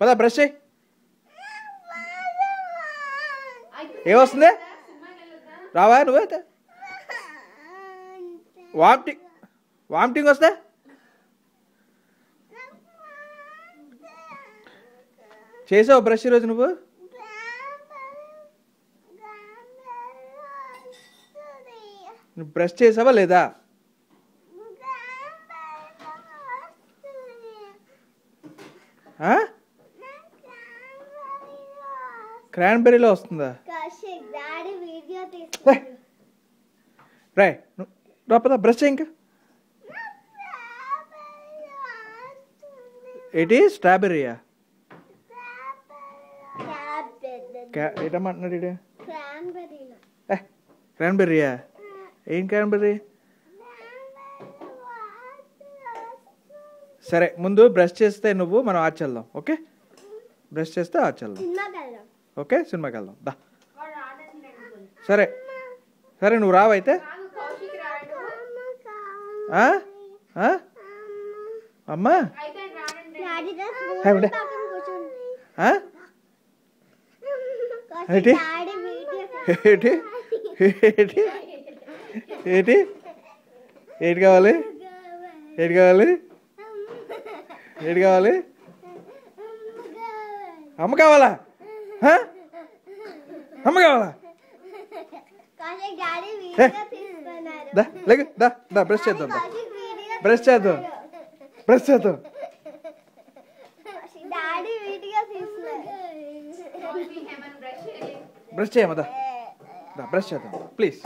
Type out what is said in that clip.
పదా బ్రష్ చేయి. ఏమొస్తుంది? రావా నువ్వైతే? వామిటింగ్ వస్తే చేసావు బ్రష్ ఈరోజు నువ్వు? నువ్వు బ్రష్ చేసావా లేదా? క్రాన్బెర్రీలో వస్తుందా? రాయ్ రాపదా బ్రష్ చేయి. ఇంకా ఏంటి స్ట్రాబెర్రీయా? ఏటమ్మంటున్నాడు ఇడే? క్రాన్బెర్రీయా? ఏం క్రాన్బెర్రీ? సరే ముందు బ్రష్ చేస్తే నువ్వు మనం ఆచల్దాం. ఓకే బ్రష్ చేస్తే ఆచల్దాం. ఓకే సినిమాకి వెళ్దాం దా. సరే సరే నువ్వు రావైతే. అమ్మా ఏంటి ఏంటి ఏంటి ఏంటి ఏంటి కావాలి? ఏంటి కావాలి? ఏంటి కావాలి? అమ్మ కావాలా? అమ్మ కావాలా? దా లేక దా దా బ్రష్ చేద్దాం. బ్రష్ చేద్దాం. బ్రష్ చేద్దాం. బ్రష్ చేయమా దా బ్రష్ చేద్దాం ప్లీజ్.